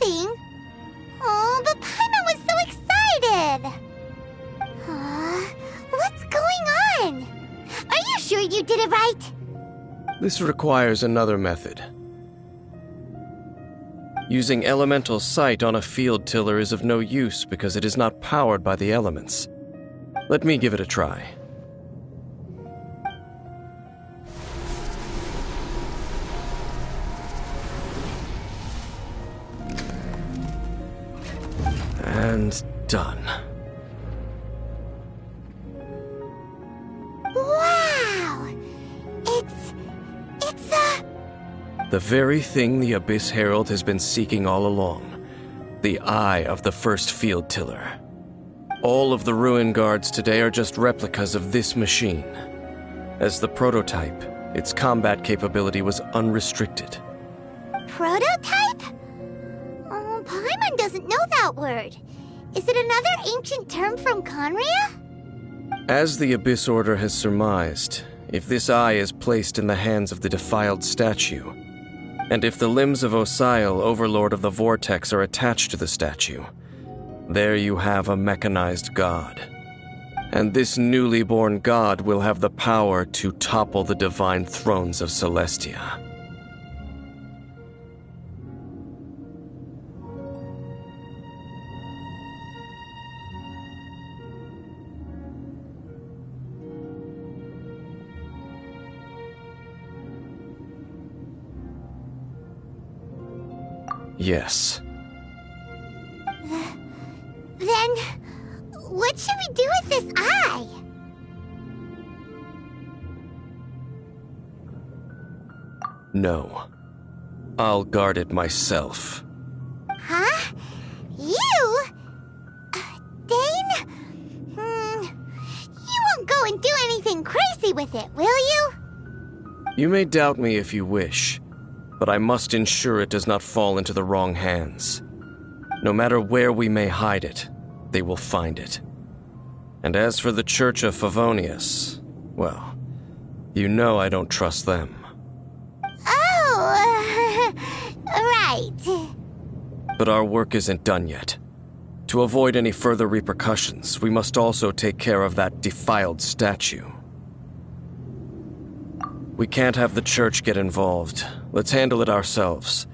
amazing! Oh, but Paimon was so excited! What's going on? Are you sure you did it right? This requires another method. Using elemental sight on a field tiller is of no use because it is not powered by the elements. Let me give it a try. And done. Wow! It's the very thing the Abyss Herald has been seeking all along. The eye of the first field tiller. All of the ruin guards today are just replicas of this machine. As the prototype, its combat capability was unrestricted. Prototype? Oh, Paimon doesn't know that word. Is it another ancient term from Conria? As the Abyss Order has surmised, if this eye is placed in the hands of the defiled statue, and if the limbs of Osial, Overlord of the Vortex, are attached to the statue, there you have a mechanized god. And this newly born god will have the power to topple the divine thrones of Celestia. Yes. Then, what should we do with this eye? No. I'll guard it myself. Huh? You? Dane? You won't go and do anything crazy with it, will you? You may doubt me if you wish, but I must ensure it does not fall into the wrong hands. No matter where we may hide it, they will find it. And as for the Church of Favonius, well, you know I don't trust them. Oh, right. But our work isn't done yet. To avoid any further repercussions, we must also take care of that defiled statue. We can't have the Church get involved. Let's handle it ourselves.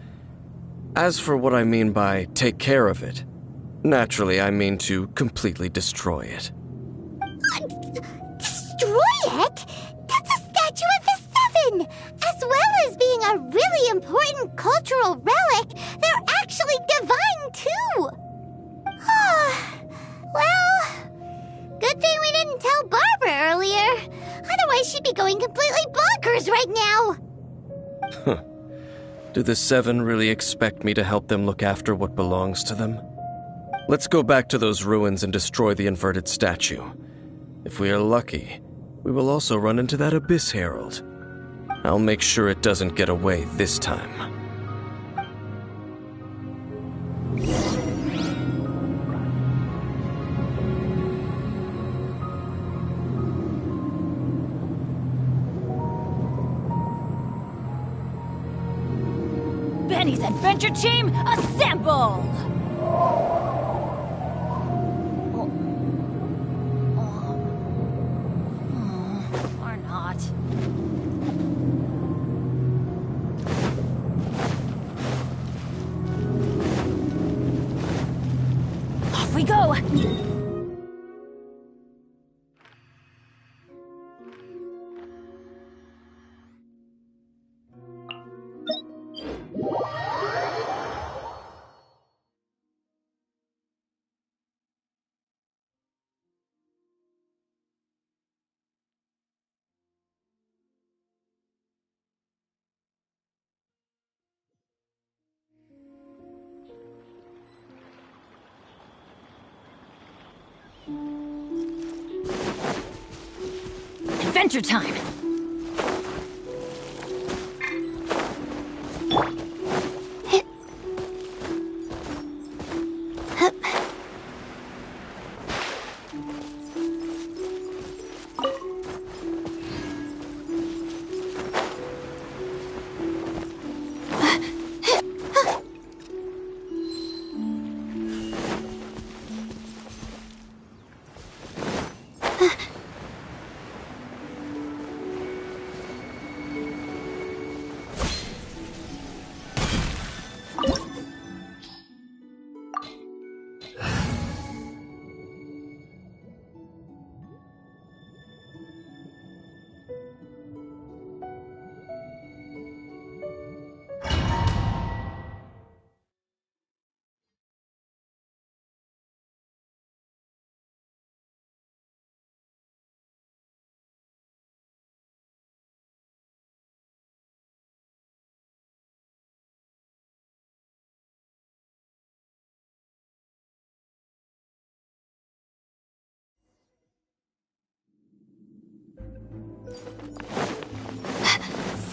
As for what I mean by take care of it, naturally I mean to completely destroy it. Destroy it? That's a statue of the Seven! As well as being a really important cultural relic, they're actually divine too! Well, good thing we didn't tell Barbara earlier. Otherwise she'd be going completely bonkers right now! Do the Seven really expect me to help them look after what belongs to them? Let's go back to those ruins and destroy the inverted statue. If we are lucky, we will also run into that Abyss Herald. I'll make sure it doesn't get away this time. Benny's adventure team, assemble! Or not. Off we go! Adventure time!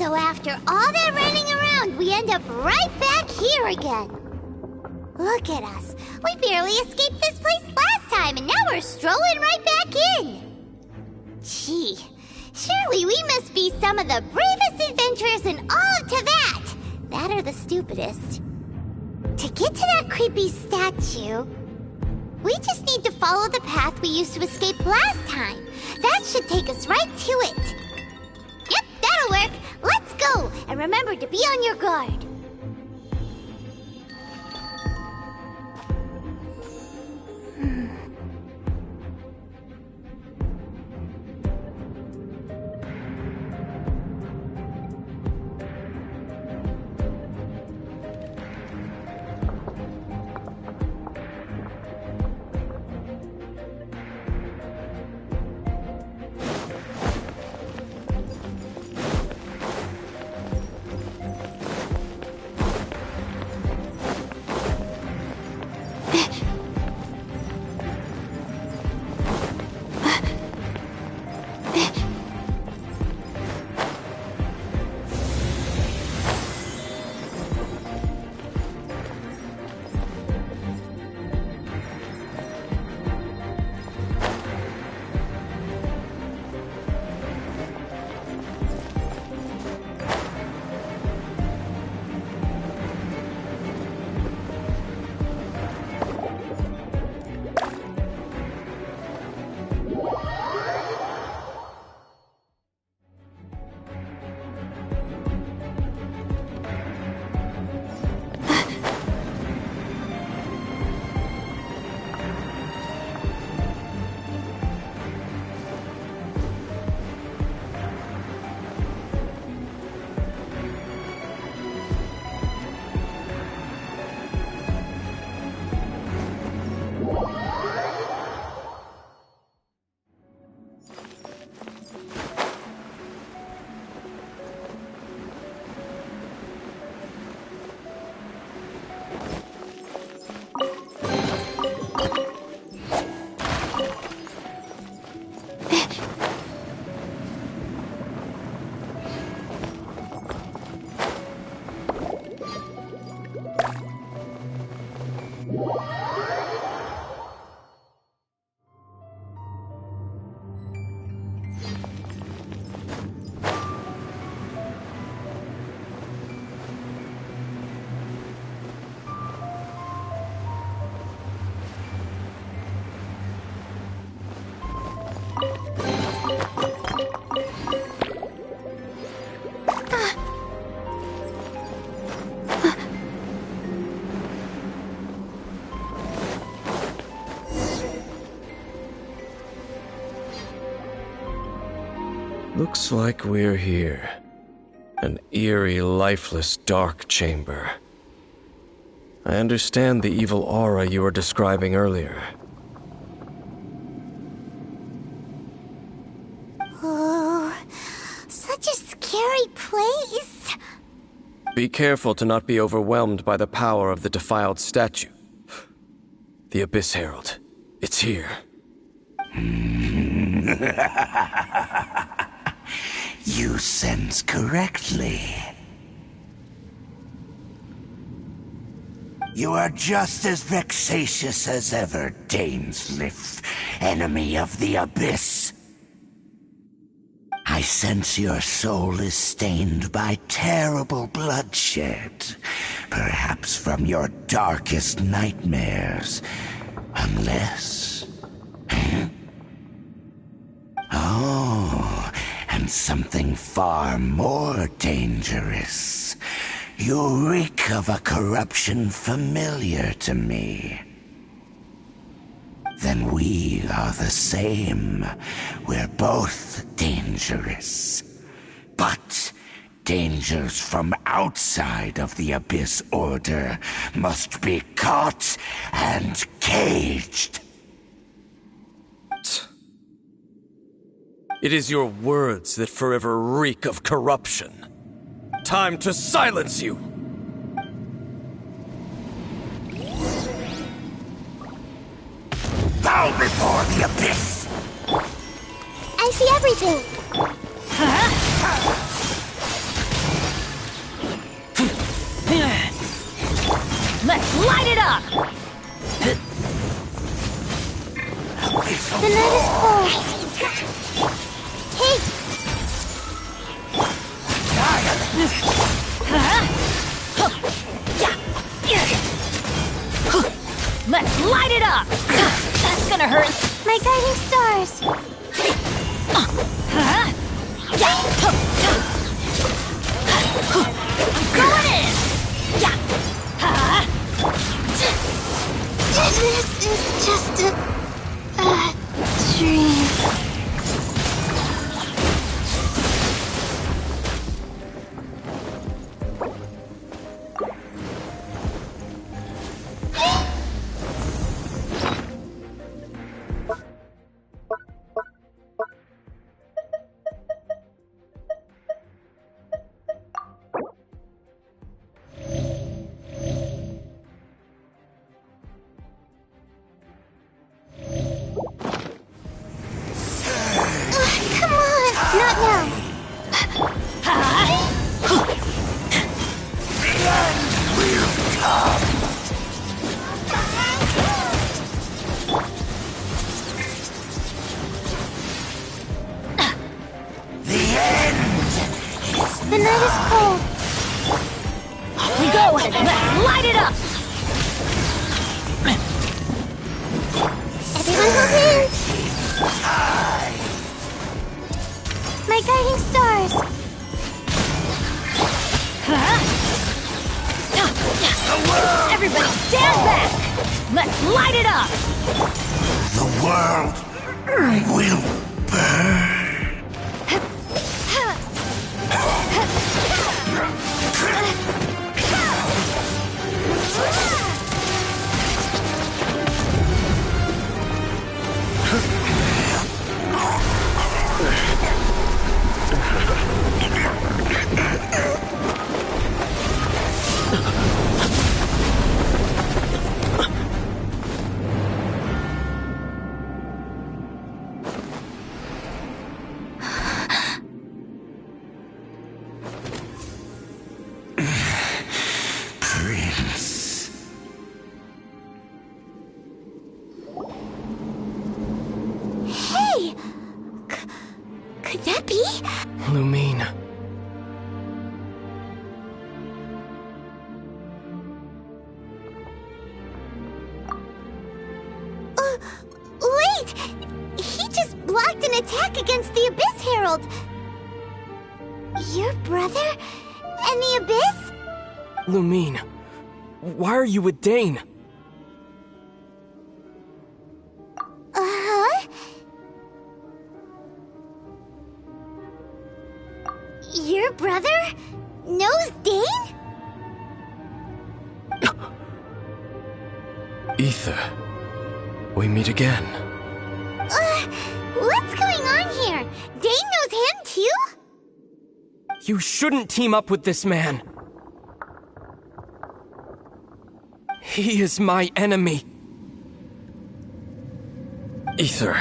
So after all that running around, we end up right back here again. Look at us. We barely escaped this place last time, and now we're strolling right back in. Gee, surely we must be some of the bravest adventurers in all of Teyvat. That or the stupidest. To get to that creepy statue, we just need to follow the path we used to escape last time. That should take us right to it. Yep, that'll work. Let's go, and remember to be on your guard. Looks like we're here. An eerie, lifeless, dark chamber. I understand the evil aura you were describing earlier. Oh, such a scary place. Be careful to not be overwhelmed by the power of the defiled statue. The Abyss Herald. It's here. You sense correctly. You are just as vexatious as ever, Dainsleif, enemy of the Abyss. I sense your soul is stained by terrible bloodshed, perhaps from your darkest nightmares, unless... Oh, and something far more dangerous. You reek of a corruption familiar to me. Then we are the same. We're both dangerous. But dangers from outside of the Abyss Order must be caught and caged. It is your words that forever reek of corruption. Time to silence you! Bow before the Abyss! I see everything. Let's light it up! The night is cold. Hey! Let's light it up! That's gonna hurt! My guiding stars! I'm going in! This is just a dream. Come on! Not now! The night is cold. Off we go! Let's light it up! Everyone hold hands! My guiding stars! Everybody stand back! Let's light it up! The world will burn. Prince. Hey! Could that be? Lumine. Wait! He just blocked an attack against the Abyss Herald! Your brother? And the Abyss? Lumine, why are you with Dane? Uh-huh? Your brother knows Dane? Ether. We meet again. What's going on here? Dane knows him too? You shouldn't team up with this man. He is my enemy. Ether.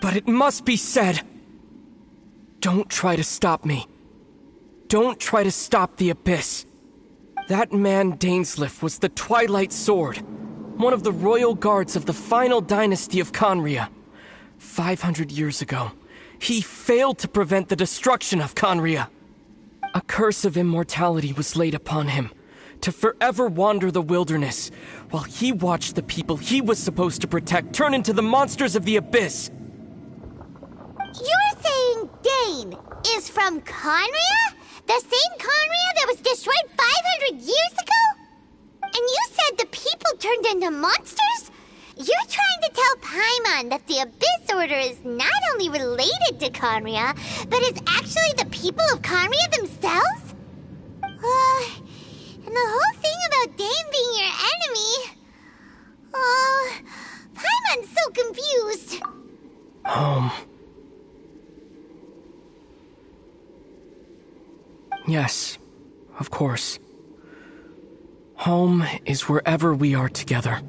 But it must be said. Don't try to stop me. Don't try to stop the Abyss. That man Dainsleif was the Twilight Sword, one of the royal guards of the final dynasty of Conria. 500 years ago, he failed to prevent the destruction of Conria. A curse of immortality was laid upon him, to forever wander the wilderness, while he watched the people he was supposed to protect turn into the monsters of the Abyss. You're saying Dane is from Conria? The same Conria that was destroyed 500 years ago? And you said the people turned into monsters? You're trying to tell Paimon that the Abyss Order is not only related to Conria, but is actually the people of Conria themselves? And the whole thing about Dane being your enemy... Paimon's so confused. Yes, of course. Home is wherever we are together.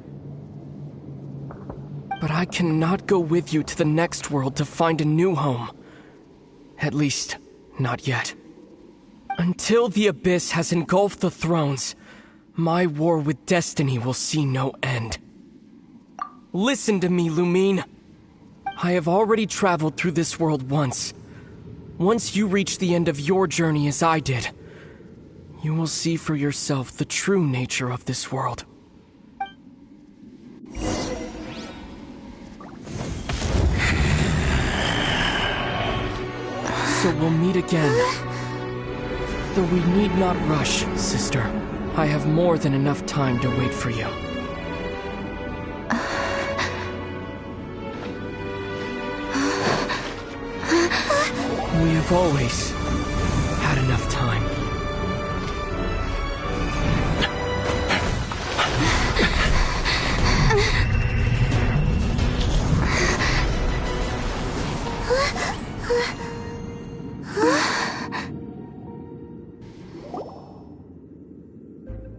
But I cannot go with you to the next world to find a new home. At least, not yet. Until the Abyss has engulfed the thrones, my war with destiny will see no end. Listen to me, Lumine. I have already traveled through this world once. Once you reach the end of your journey as I did, you will see for yourself the true nature of this world. So we'll meet again. Though we need not rush, sister. I have more than enough time to wait for you. We have always had enough time.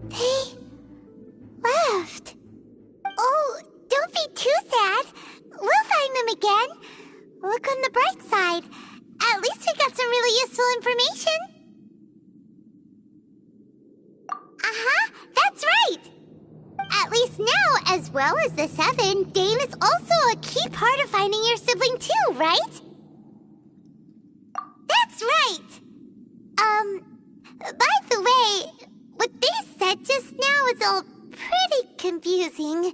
They left. Oh, don't be too sad. We'll find them again. Look on the bright side. At least we got some really useful information. That's right. At least now, as well as the Seven, Dane is also a key part of finding your sibling too, right? That's right. By the way, what they said just now is all pretty confusing.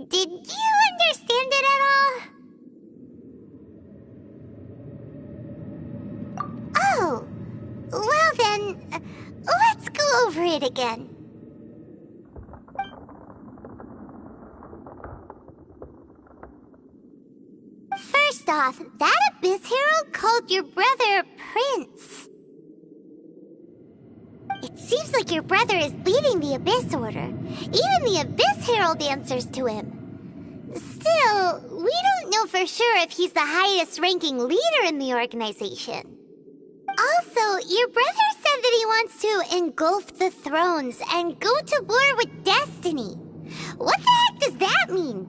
Did you understand it at all? Oh, well then, let's go over it again. First off, that Abyss Herald called your brother Prince. It seems like your brother is leading the Abyss Order. Even the Abyss Herald answers to him. Still, we don't know for sure if he's the highest ranking leader in the organization. Also, your brother said that he wants to engulf the thrones and go to war with destiny. What the heck does that mean?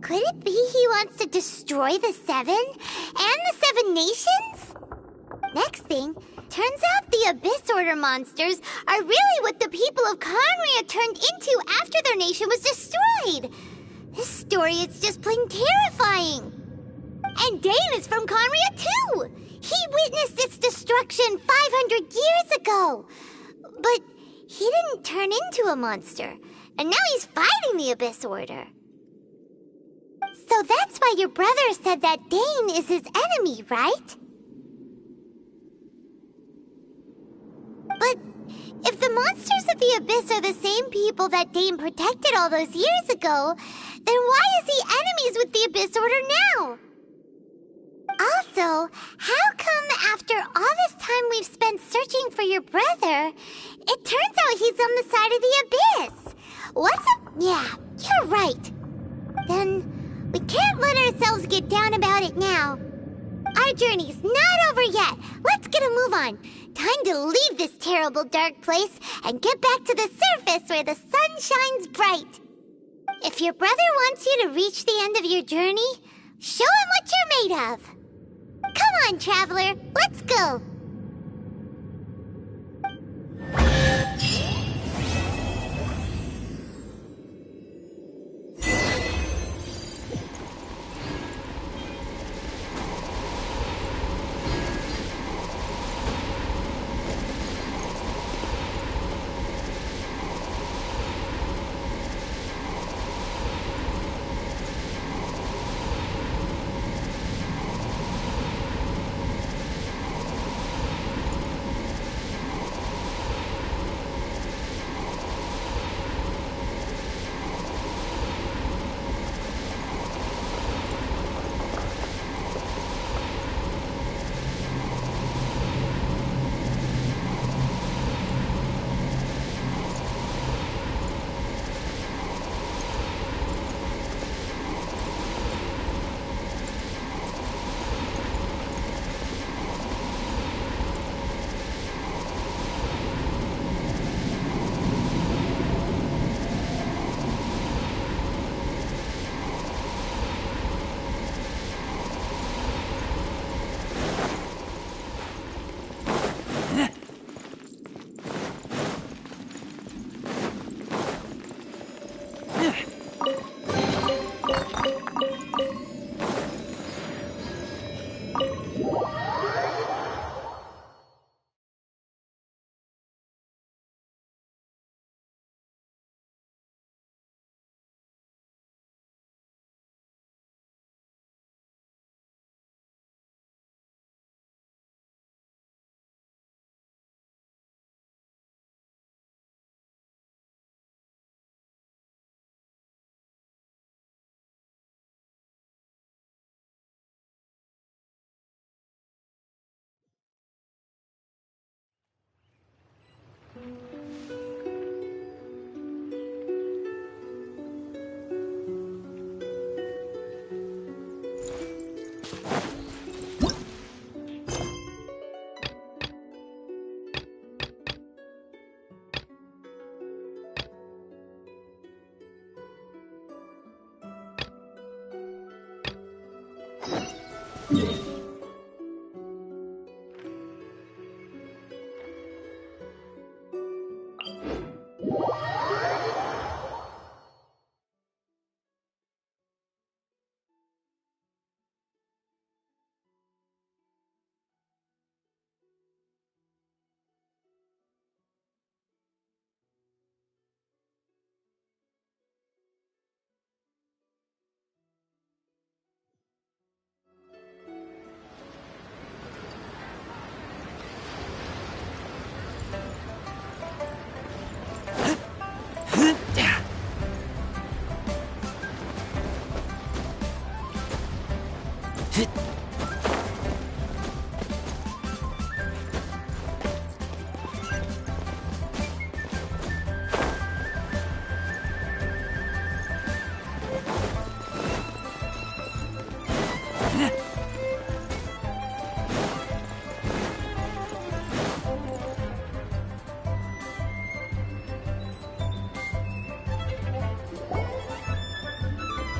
Could it be he wants to destroy the Seven and the Seven Nations? Next thing, turns out the Abyss Order monsters are really what the people of Conria turned into after their nation was destroyed. This story is just plain terrifying. And Dane is from Conria too. He witnessed its destruction 500 years ago. But he didn't turn into a monster. And now he's fighting the Abyss Order. So that's why your brother said that Dane is his enemy, right? But if the monsters of the Abyss are the same people that Dane protected all those years ago, then why is he enemies with the Abyss Order now? Also, how come after all this time we've spent searching for your brother, it turns out he's on the side of the Abyss? What's up? Yeah, you're right. Then we can't let ourselves get down about it now. Our journey's not over yet. Let's get a move on. Time to leave this terrible dark place and get back to the surface where the sun shines bright. If your brother wants you to reach the end of your journey, show him what you're made of. Come on, traveler, let's go.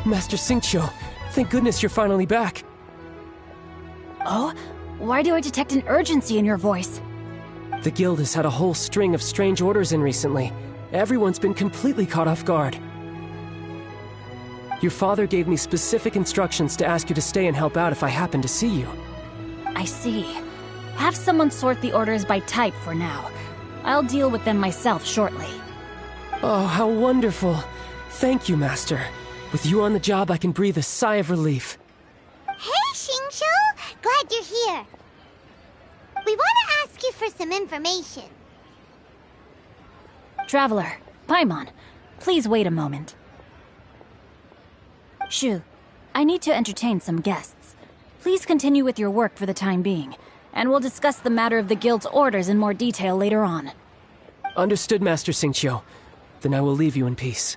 Master Xingqiu, thank goodness you're finally back. Oh? Why do I detect an urgency in your voice? The guild has had a whole string of strange orders in recently. Everyone's been completely caught off guard. Your father gave me specific instructions to ask you to stay and help out if I happen to see you. I see. Have someone sort the orders by type for now. I'll deal with them myself shortly. Oh, how wonderful. Thank you, Master. With you on the job, I can breathe a sigh of relief. Hey, Xingqiu! Glad you're here. We want to ask you for some information. Traveler, Paimon, please wait a moment. Shu, I need to entertain some guests. Please continue with your work for the time being, and we'll discuss the matter of the guild's orders in more detail later on. Understood, Master Xingqiu. Then I will leave you in peace.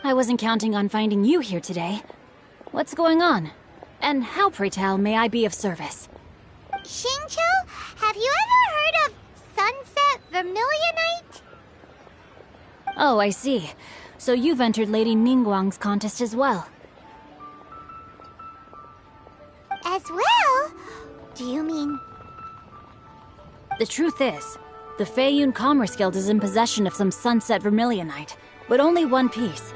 I wasn't counting on finding you here today. What's going on? And how, pray tell, may I be of service? Xingqiu, have you ever heard of Sunset Vermilionite? Oh, I see. So you've entered Lady Ningguang's contest as well. As well? Do you mean... The truth is, the Feiyun Commerce Guild is in possession of some Sunset Vermilionite, but only one piece.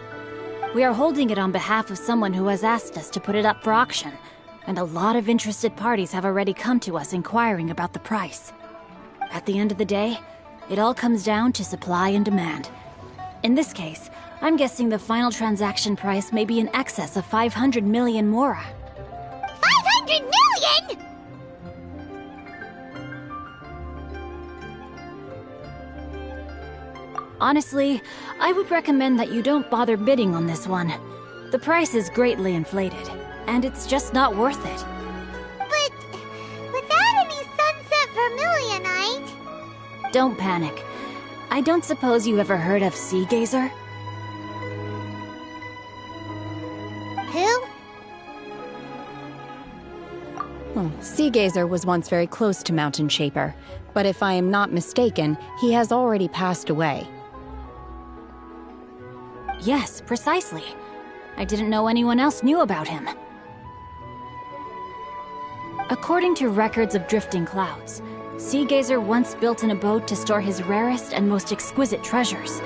We are holding it on behalf of someone who has asked us to put it up for auction, and a lot of interested parties have already come to us inquiring about the price. At the end of the day, it all comes down to supply and demand. In this case, I'm guessing the final transaction price may be in excess of 500 million mora. 500 million?! Honestly, I would recommend that you don't bother bidding on this one. The price is greatly inflated, and it's just not worth it. But without any Sunset Vermilionite... Don't panic. I don't suppose you ever heard of Sea Gazer? Who? Sea Gazer was once very close to Mountain Shaper, but if I am not mistaken, he has already passed away. Yes, precisely. I didn't know anyone else knew about him. According to records of drifting clouds, Sea Gazer once built an abode to store his rarest and most exquisite treasures,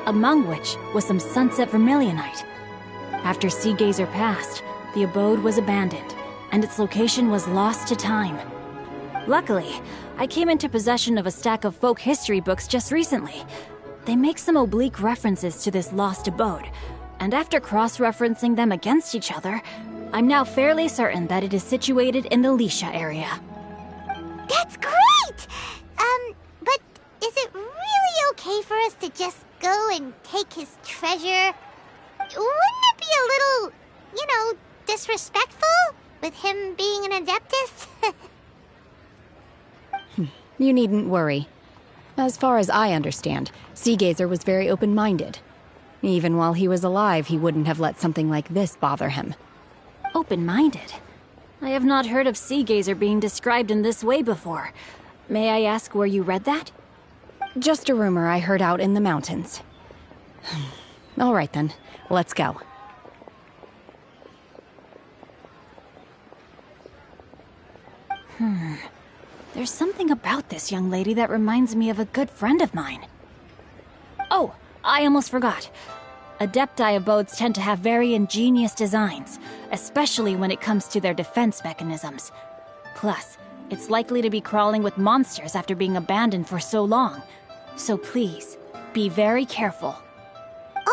among which was some Sunset Vermilionite. After Sea Gazer passed, the abode was abandoned, and its location was lost to time. Luckily, I came into possession of a stack of folk history books just recently. They make some oblique references to this lost abode, and after cross-referencing them against each other, I'm now fairly certain that it is situated in the Lisha area. That's great! But is it really okay for us to just go and take his treasure? Wouldn't it be a little, disrespectful with him being an Adeptus? You needn't worry. As far as I understand, Sea Gazer was very open-minded. Even while he was alive, he wouldn't have let something like this bother him. Open-minded? I have not heard of Sea Gazer being described in this way before. May I ask where you read that? Just a rumor I heard out in the mountains. All right then, let's go. There's something about this young lady that reminds me of a good friend of mine. Oh, I almost forgot. Adepti abodes tend to have very ingenious designs, especially when it comes to their defense mechanisms. Plus, it's likely to be crawling with monsters after being abandoned for so long. So please, be very careful.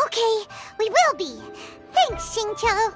Okay, we will be. Thanks, Xingqiu.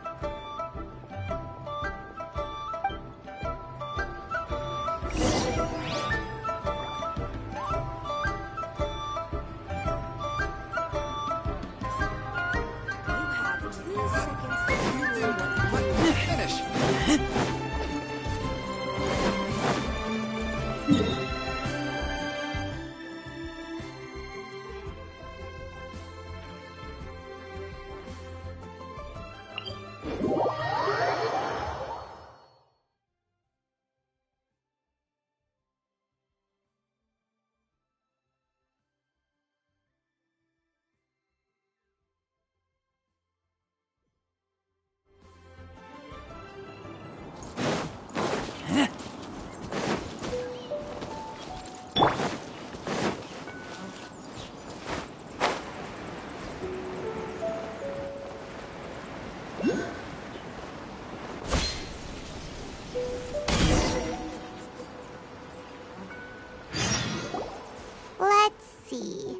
Let's see.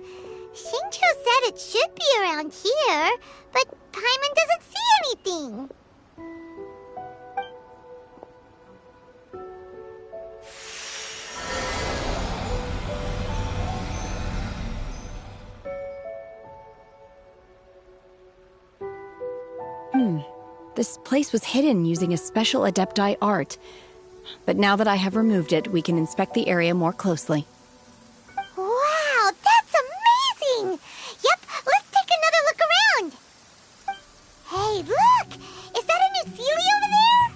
Xingqiu said it should be around here, but Paimon doesn't see anything. This place was hidden using a special Adepti art. But now that I have removed it, we can inspect the area more closely. Wow, that's amazing! Yep, let's take another look around. Hey, look! Is that a new Sealy over there?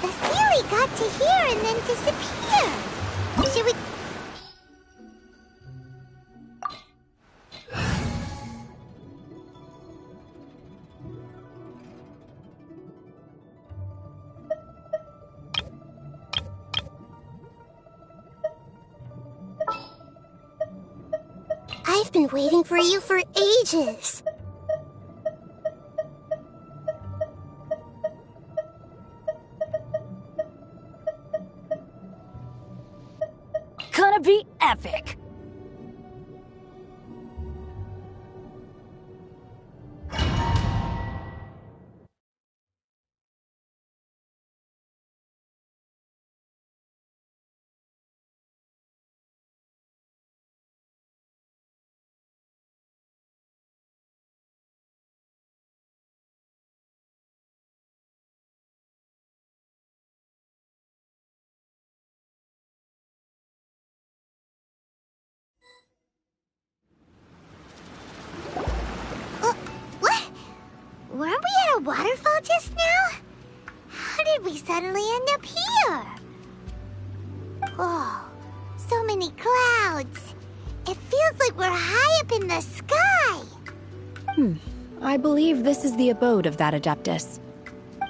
The Sealy got to here and then disappeared. Should we... I've been waiting for you for ages. Gonna be epic! What? Weren't we at a waterfall just now? How did we suddenly end up here? Oh, so many clouds. It feels like we're high up in the sky. I believe this is the abode of that Adeptus.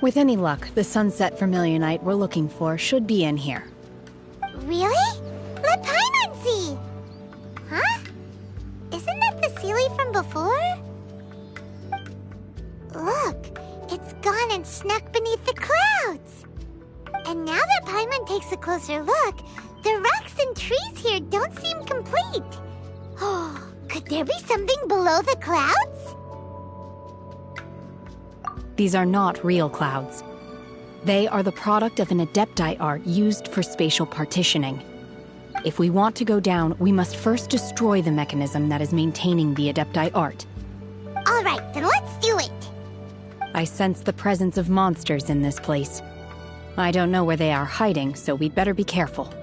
With any luck, the sunset Vermilionite we're looking for should be in here. Really? Let Paimon see. Huh? Isn't that the Sealy from before? Look, it's gone and snuck beneath the clouds. And now that Paimon takes a closer look, the rocks and trees here don't seem complete. Oh, could there be something below the clouds? These are not real clouds. They are the product of an Adepti art used for spatial partitioning. If we want to go down, we must first destroy the mechanism that is maintaining the Adepti art. All right, then let's do it. I sense the presence of monsters in this place. I don't know where they are hiding, so we'd better be careful.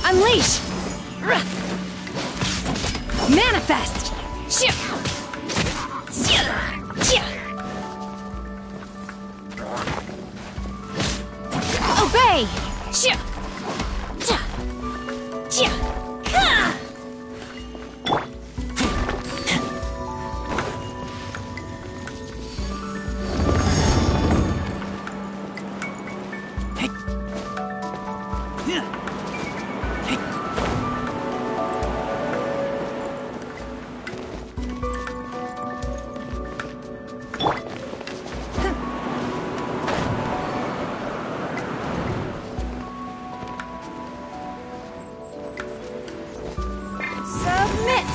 Unleash! Manifest! Obey! Submit!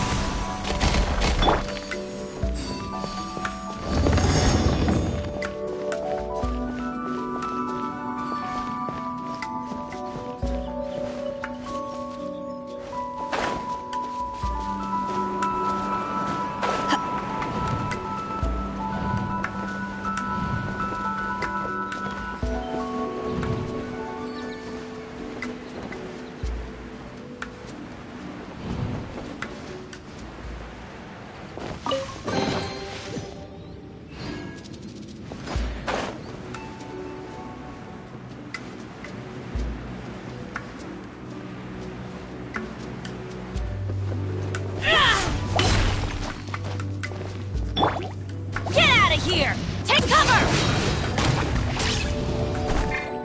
Here! Take cover!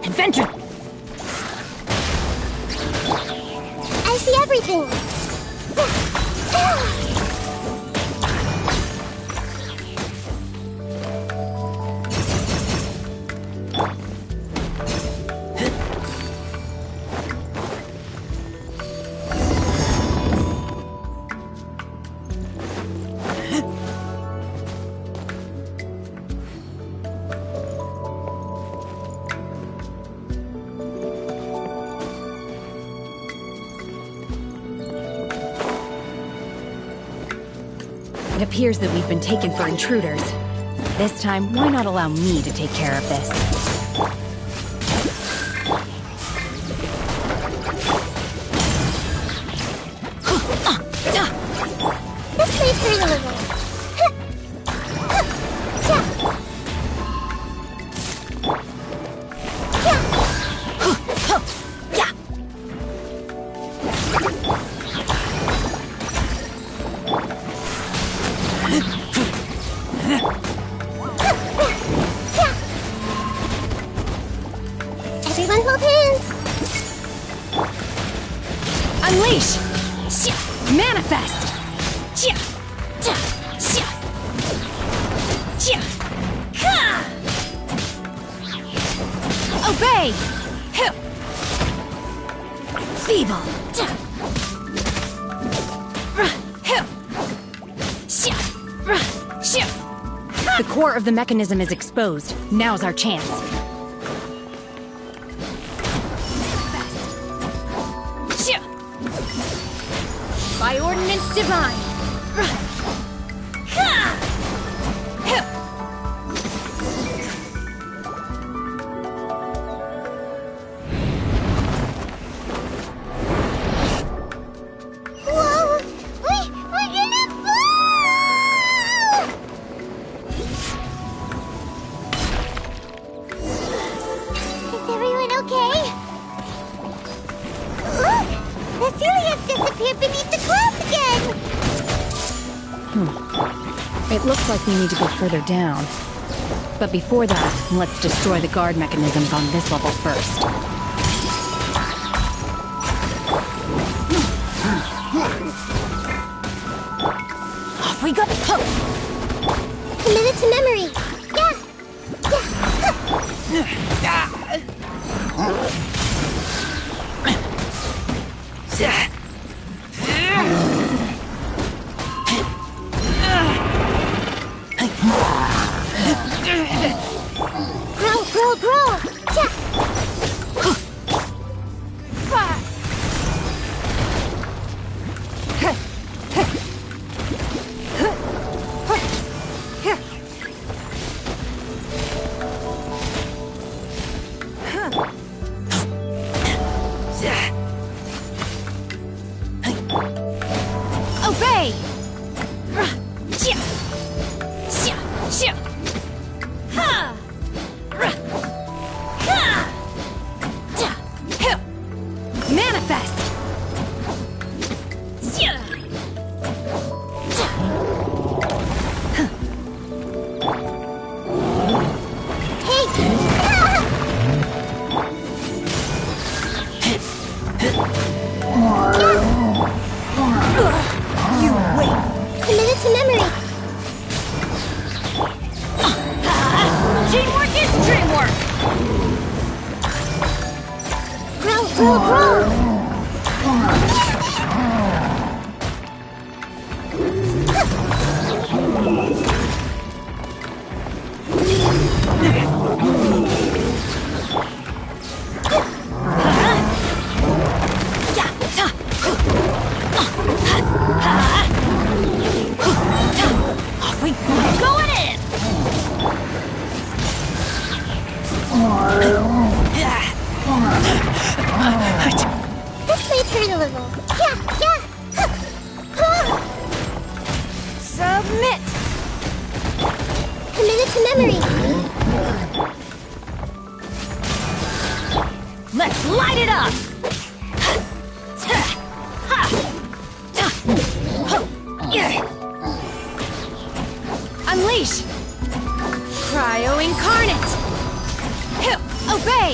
Adventure! I see everything. It appears that we've been taken for intruders. This time, why not allow me to take care of this? This may hurt a little. Everyone hold hands. Unleash! Manifest! Obey! Feeble! The core of the mechanism is exposed. Now's our chance. By ordinance divine! Whoa! We're gonna fall! Is everyone okay? Look! The celiacs disappeared beneath the clouds again! It looks like we need to go further down. But before that, let's destroy the guard mechanisms on this level first. Obey! Manifest! You wait! Committed to memory. Teamwork is dreamwork! Grow, grow, grow. Off we go! Going in! This may hurt a little. Yeah. Submit! Committed to memory. Let's light it up! Unleash! Cryo Incarnate! Obey!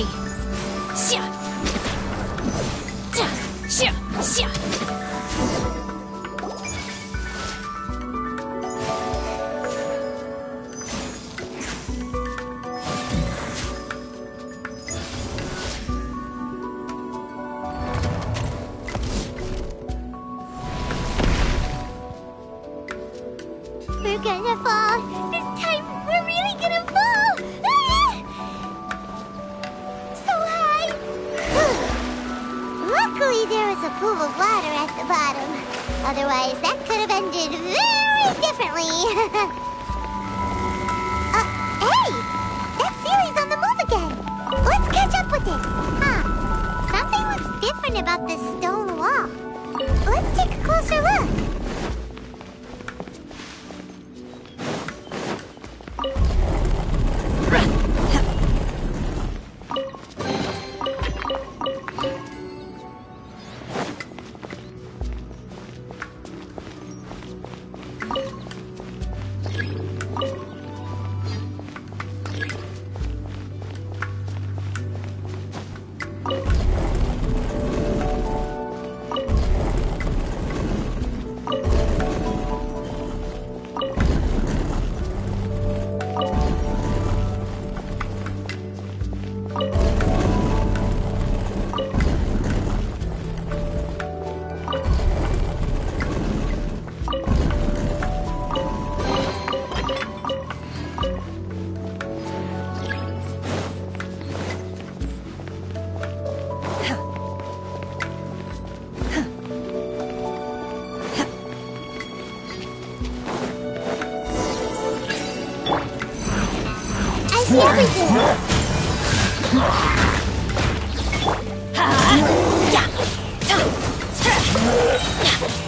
We're gonna fall. This time, we're really gonna fall. So high. Luckily, there was a pool of water at the bottom. Otherwise, that could have ended very differently. Hey! That Sealy's on the move again. Let's catch up with it. Something looks different about this stone wall. Let's take a closer look. I see everything.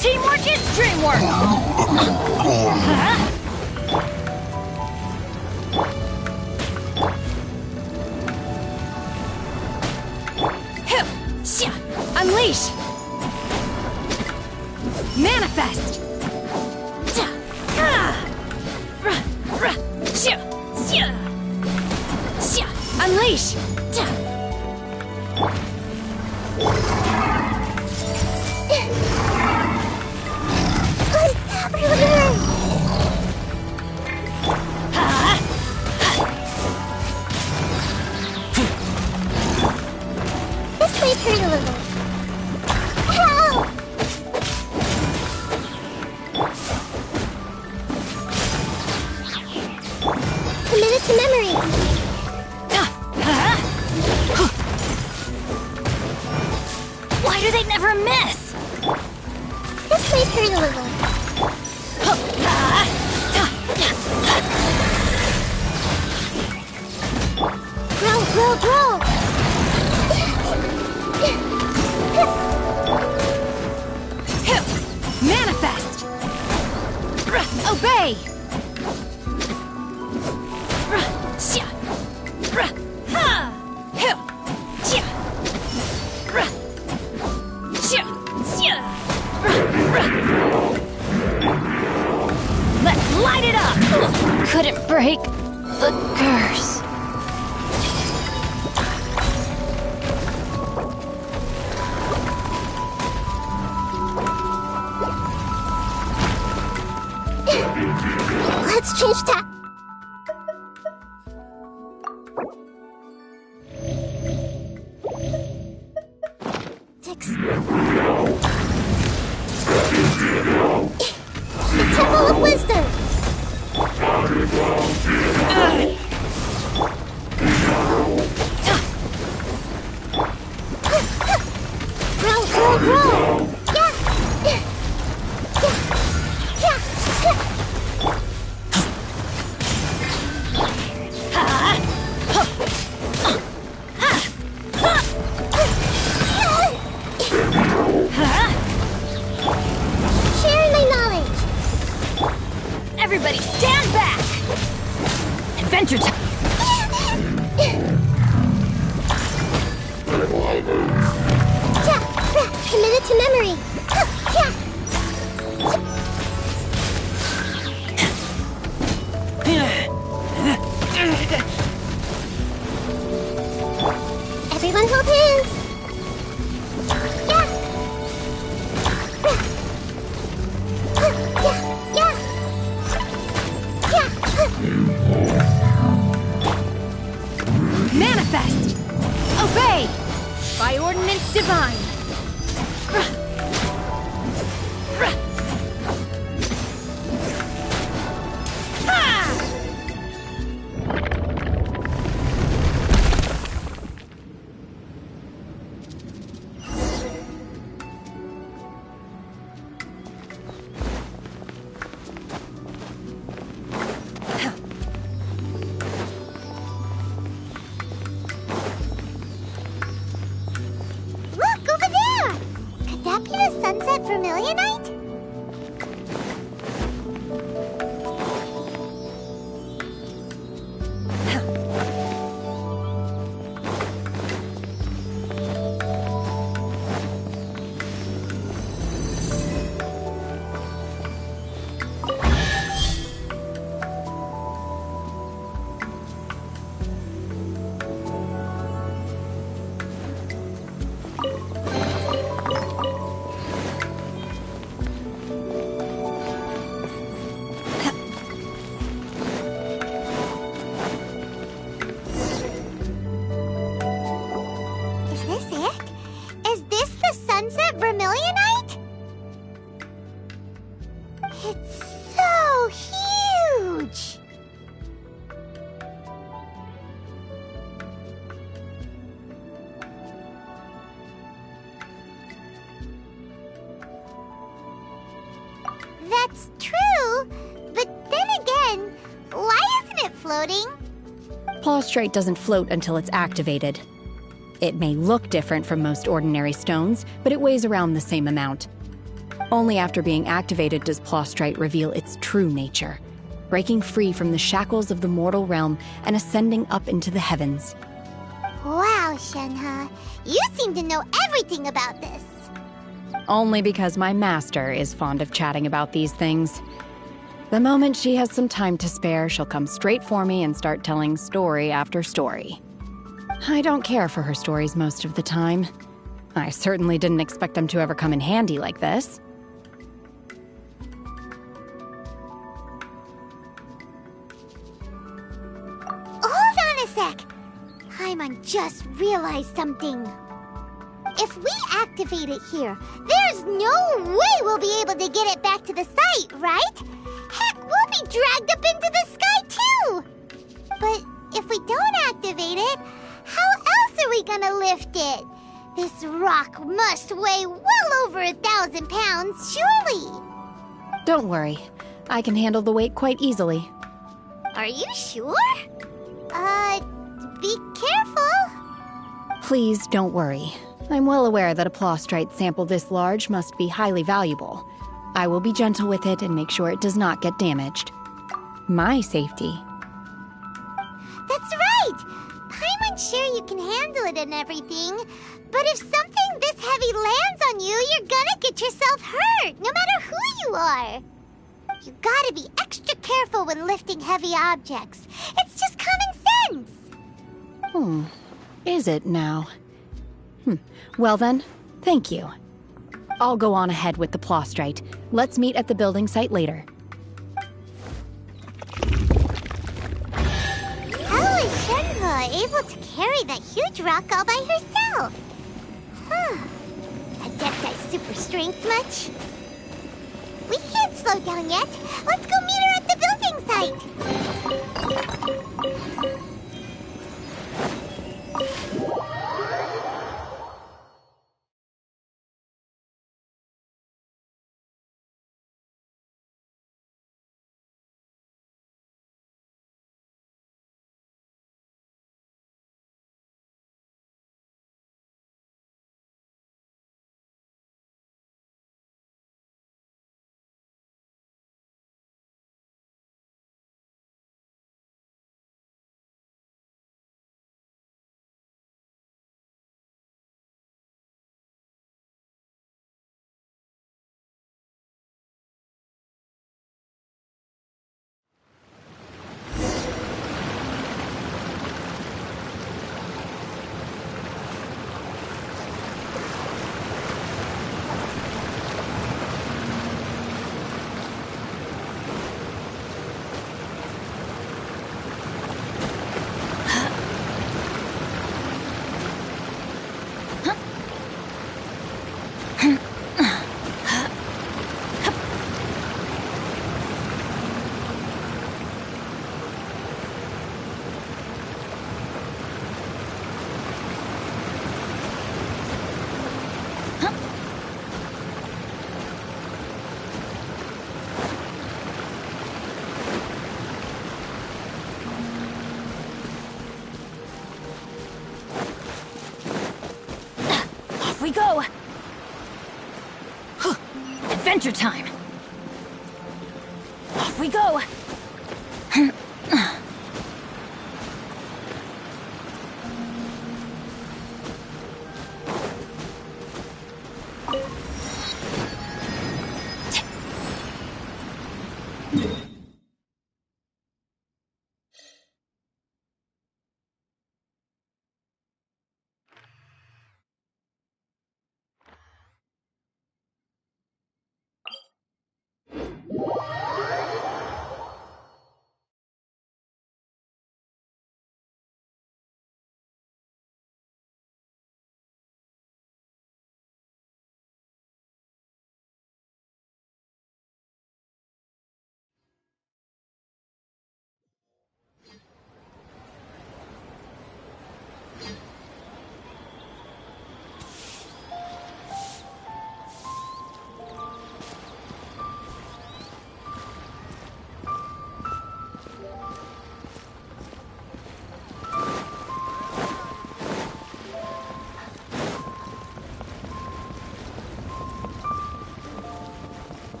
Teamwork is dreamwork! Unleash! Manifest! Unleash! This may hurt a little. Help! Committed to memory. Why do they never miss? This may hurt a little. Grow, grow, grow! Manifest! Obey! Let's light it up! Couldn't break the curse. Let's change tack. The Temple of Wisdom. Grow. Yeah. Sharing my knowledge. Everybody stand back! Adventure time! Committed to memory. Everyone hold hands. Manifest! Obey! By ordinance divine! Look, over there! Could that be the sunset Vermilionite? Is this it? Is this the sunset Vermilionite? It's so huge! That's true, but then again, why isn't it floating? Plaustrate doesn't float until it's activated. It may look different from most ordinary stones, but it weighs around the same amount. Only after being activated does Plaustrite reveal its true nature, breaking free from the shackles of the mortal realm and ascending up into the heavens. Wow, Shenhe, you seem to know everything about this. Only because my master is fond of chatting about these things. The moment she has some time to spare, she'll come straight for me and start telling story after story. I don't care for her stories most of the time. I certainly didn't expect them to ever come in handy like this. Hold on a sec. Paimon just realized something. If we activate it here, there's no way we'll be able to get it back to the site, right? Heck, we'll be dragged up into the sky too! But if we don't activate it, how else are we gonna lift it? This rock must weigh well over 1,000 pounds, surely! Don't worry. I can handle the weight quite easily. Are you sure? Be careful! Please don't worry. I'm well aware that a plaustrite sample this large must be highly valuable. I will be gentle with it and make sure it does not get damaged. My safety. That's right! Paimon's sure you can handle it and everything, but if something this heavy lands on you, you're gonna get yourself hurt, no matter who you are. You gotta be extra careful when lifting heavy objects. It's just common sense. Is it now? Well then, thank you. I'll go on ahead with the Plostrite. Let's meet at the building site later. How is Shenhua able to carry that huge rock all by herself? Adepti super strength much? We can't slow down yet. Let's go meet her at the building site. We go! Adventure time! Off we go!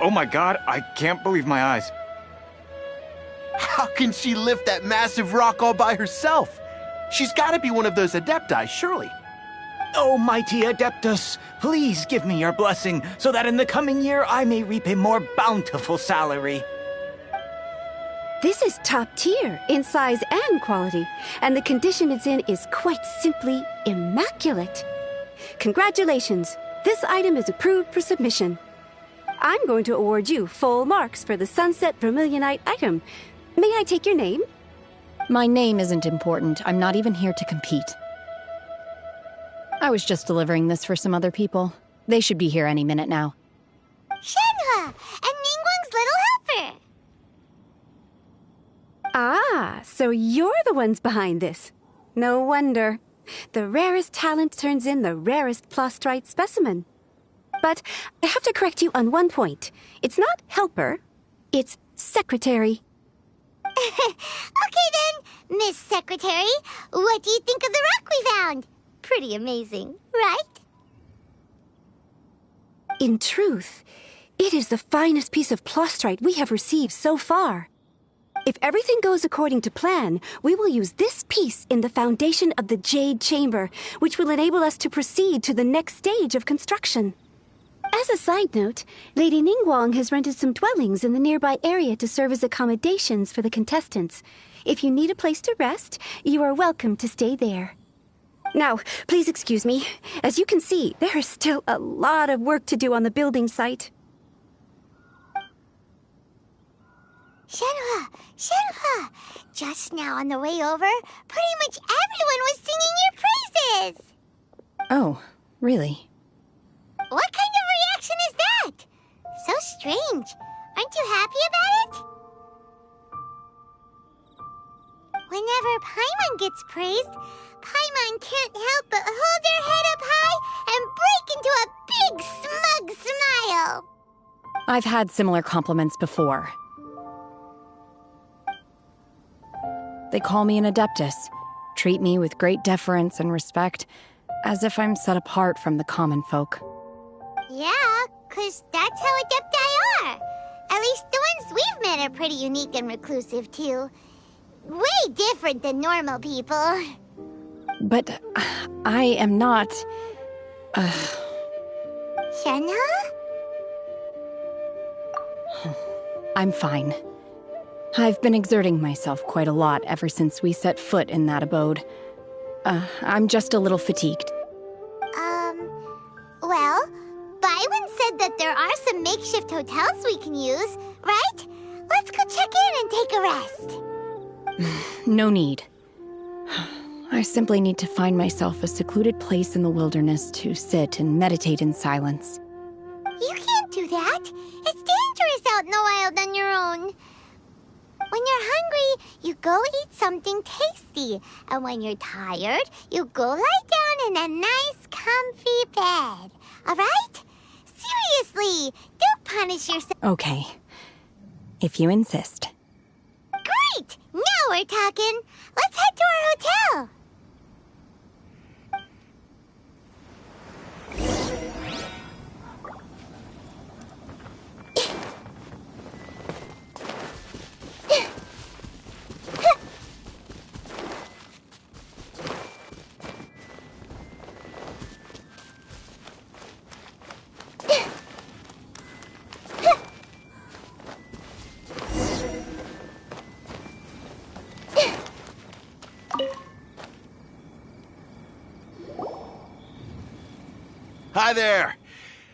Oh my god, I can't believe my eyes. How can she lift that massive rock all by herself? She's gotta be one of those Adepti, surely. Oh, mighty Adeptus, please give me your blessing so that in the coming year I may reap a more bountiful salary. This is top tier in size and quality, and the condition it's in is quite simply immaculate. Congratulations! This item is approved for submission. I'm going to award you full marks for the Sunset Vermilionite item. May I take your name? My name isn't important. I'm not even here to compete. I was just delivering this for some other people. They should be here any minute now. Shenhua! And Ningguang's little helper! Ah, so you're the ones behind this. No wonder. The rarest talent turns in the rarest Plostrite specimen. But I have to correct you on one point. It's not helper, it's secretary. Okay then, Miss Secretary, what do you think of the rock we found? Pretty amazing, right? In truth, it is the finest piece of Plostrite we have received so far. If everything goes according to plan, we will use this piece in the foundation of the Jade Chamber, which will enable us to proceed to the next stage of construction. As a side note, Lady Ningguang has rented some dwellings in the nearby area to serve as accommodations for the contestants. If you need a place to rest, you are welcome to stay there. Now, please excuse me. As you can see, there is still a lot of work to do on the building site. Shenhua! Shenhua! Just now on the way over, pretty much everyone was singing your praises! Oh, really? What kind of reaction is that? So strange. Aren't you happy about it? Whenever Paimon gets praised, Paimon can't help but hold her head up high and break into a big, smug smile. I've had similar compliments before. They call me an adeptus, treat me with great deference and respect, as if I'm set apart from the common folk. Yeah, 'cause that's how adepti are. At least the ones we've met are pretty unique and reclusive, too. Way different than normal people. But I am not... Shenhua? I'm fine. I've been exerting myself quite a lot ever since we set foot in that abode. I'm just a little fatigued. Well, Byron said that there are some makeshift hotels we can use, right? Let's go check in and take a rest. No need. I simply need to find myself a secluded place in the wilderness to sit and meditate in silence. You can't do that. It's dangerous out in the wild on your own. When you're hungry, you go eat something tasty. And when you're tired, you go lie down in a nice, comfy bed. All right? Seriously, don't punish yourself. Okay. If you insist. Great! Now we're talking. Let's head to our hotel. Hi there!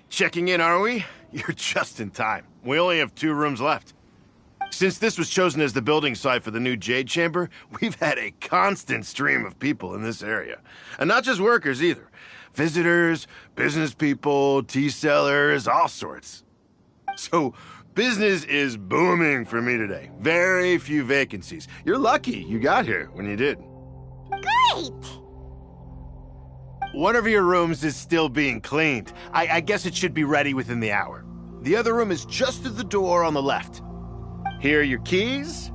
Checking in, are we? You're just in time. We only have 2 rooms left. Since this was chosen as the building site for the new Jade Chamber, we've had a constant stream of people in this area. And not just workers, either. Visitors, business people, tea sellers, all sorts. So, business is booming for me today. Very few vacancies. You're lucky you got here when you did. Great! One of your rooms is still being cleaned. I guess it should be ready within the hour. The other room is just through the door on the left. Here are your keys.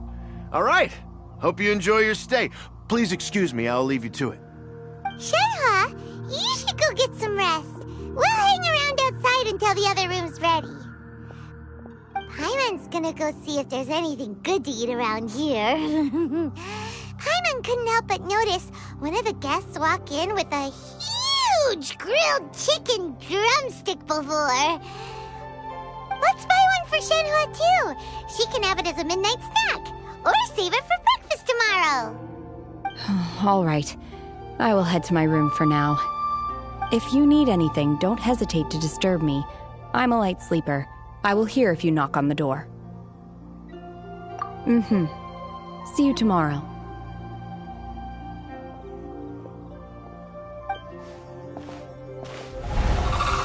All right. Hope you enjoy your stay. Please excuse me, I'll leave you to it. Shenhua, you should go get some rest. We'll hang around outside until the other room's ready. Paimon's gonna go see if there's anything good to eat around here. Paimon couldn't help but notice one of the guests walk in with a huge grilled chicken drumstick before. Let's buy one for Shenhua, too. She can have it as a midnight snack. or save it for breakfast tomorrow. All right. I will head to my room for now. If you need anything, don't hesitate to disturb me. I'm a light sleeper. I will hear if you knock on the door. See you tomorrow.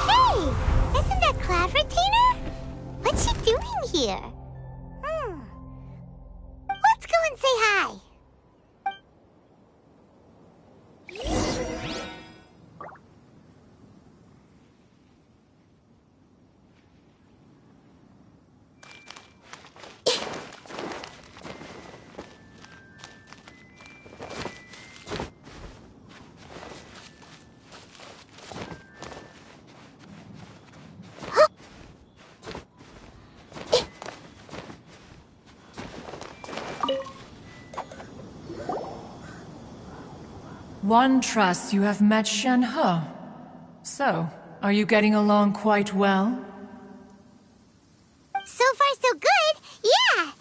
Hey! Isn't that Cloud Retainer? What's she doing here? Let's go and say hi. One trusts you have met Shen-He. So, are you getting along quite well? So far, so good. Yeah.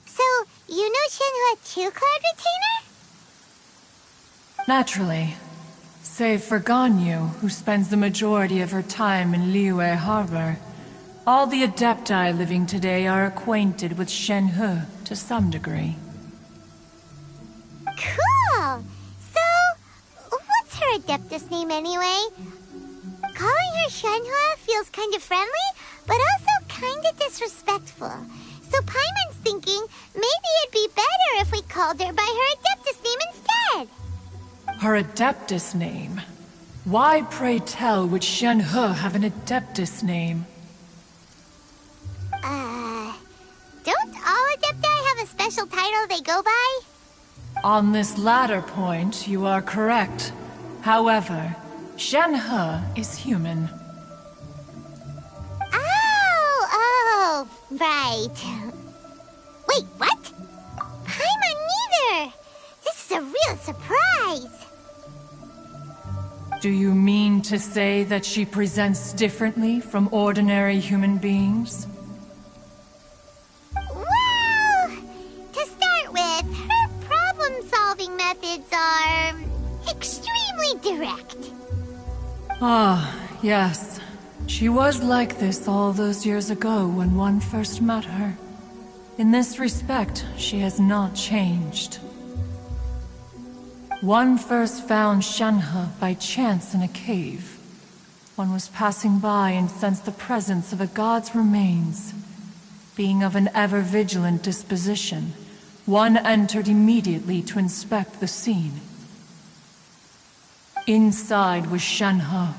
So, you know Shen-He too, Cloud Retainer? Naturally. Save for Ganyu, who spends the majority of her time in Liyue Harbor. All the Adepti living today are acquainted with Shen-He to some degree. Cool. So, what's her Adeptus name anyway? Calling her Shen-He feels kind of friendly, but also kind of disrespectful. So Paimon's thinking maybe it'd be better if we called her by her Adeptus name instead. Her Adeptus name? Why, pray tell, would Shen-He have an Adeptus name? Don't all Adepti have a special title they go by? On this latter point, you are correct. However, Shen-He is human. Oh, right. Wait, what? Paimon neither! This is a real surprise! Do you mean to say that she presents differently from ordinary human beings? Well, to start with, her problem-solving methods are extremely direct. Ah, yes. She was like this all those years ago when one first met her. In this respect, she has not changed. One first found Shen-He by chance in a cave. One was passing by and sensed the presence of a god's remains. Being of an ever-vigilant disposition, one entered immediately to inspect the scene. Inside was Shen-He,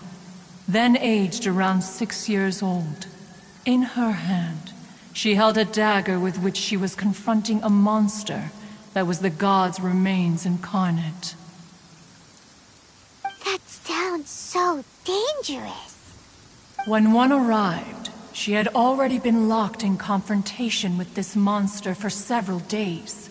then aged around 6 years old. In her hand, she held a dagger with which she was confronting a monster that was the god's remains incarnate. That sounds so dangerous. When one arrived, she had already been locked in confrontation with this monster for several days.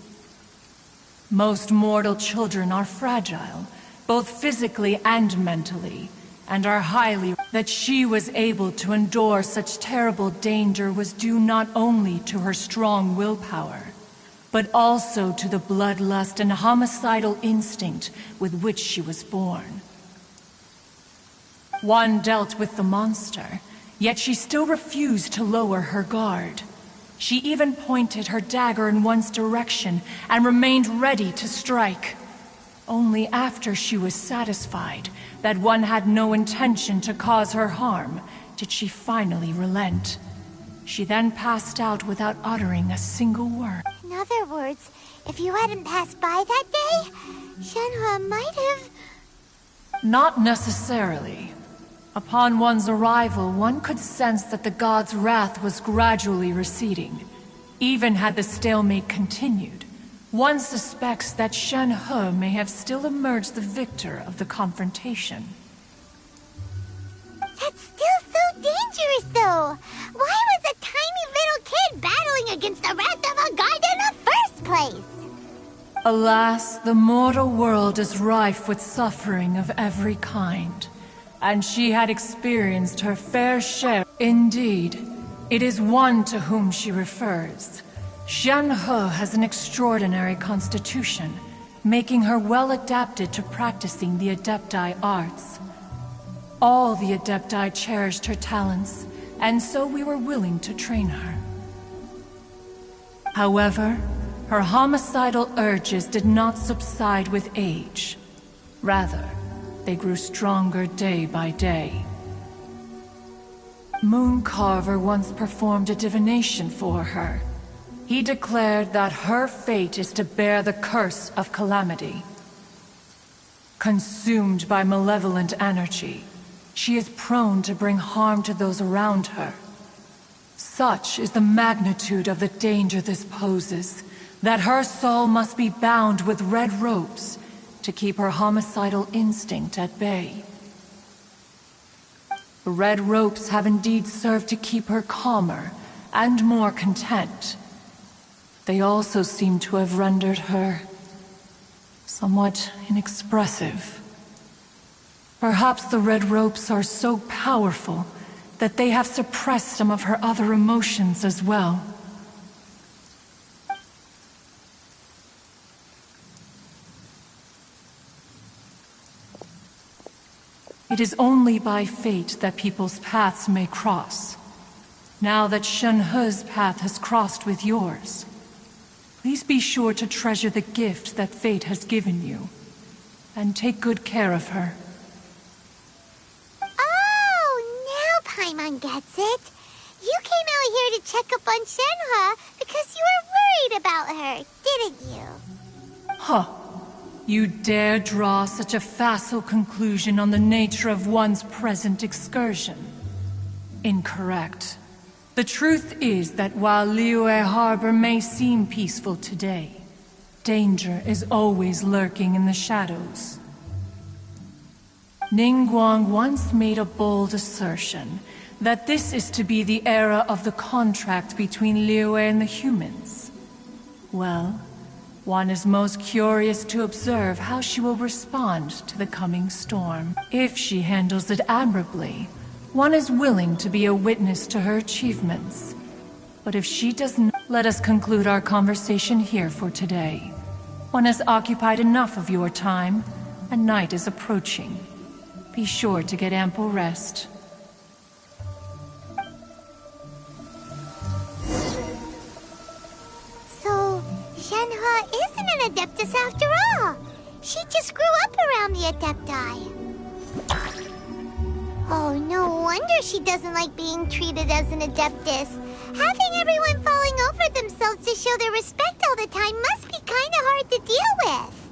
Most mortal children are fragile, both physically and mentally, and are highly... That she was able to endure such terrible danger was due not only to her strong willpower, but also to the bloodlust and homicidal instinct with which she was born. One dealt with the monster, yet she still refused to lower her guard. She even pointed her dagger in one's direction and remained ready to strike. Only after she was satisfied that one had no intention to cause her harm did she finally relent. She then passed out without uttering a single word. In other words, if you hadn't passed by that day, Shen-He might have... Not necessarily. Upon one's arrival, one could sense that the god's wrath was gradually receding. Even had the stalemate continued, one suspects that Shen-He may have still emerged the victor of the confrontation. That's still so dangerous, though! Why was a tiny little kid battling against the wrath of a god in the first place? Alas, the mortal world is rife with suffering of every kind, and she had experienced her fair share. Indeed, it is one to whom she refers. Shenhe has an extraordinary constitution, making her well adapted to practicing the Adepti arts. All the Adepti cherished her talents, and so we were willing to train her. However, her homicidal urges did not subside with age. Rather, they grew stronger day by day. Mooncarver once performed a divination for her. He declared that her fate is to bear the curse of calamity. Consumed by malevolent energy, she is prone to bring harm to those around her. Such is the magnitude of the danger this poses, that her soul must be bound with red ropes to keep her homicidal instinct at bay. The red ropes have indeed served to keep her calmer and more content. They also seem to have rendered her somewhat inexpressive. Perhaps the red ropes are so powerful that they have suppressed some of her other emotions as well. It is only by fate that people's paths may cross. Now that Shenhe's path has crossed with yours, please be sure to treasure the gift that fate has given you, and take good care of her. Oh, now Paimon gets it. You came out here to check up on Shenhe because you were worried about her, didn't you? Huh. You dare draw such a facile conclusion on the nature of one's present excursion? Incorrect. The truth is that while Liyue Harbor may seem peaceful today, danger is always lurking in the shadows. Ningguang once made a bold assertion that this is to be the era of the contract between Liyue and the humans. Well, one is most curious to observe how she will respond to the coming storm. If she handles it admirably, one is willing to be a witness to her achievements. But if she doesn't, let us conclude our conversation here for today. One has occupied enough of your time, and night is approaching. Be sure to get ample rest. So, Shenhe isn't an Adeptus after all. She just grew up around the Adepti. Oh, no wonder she doesn't like being treated as an Adeptus. Having everyone falling over themselves to show their respect all the time must be kinda hard to deal with.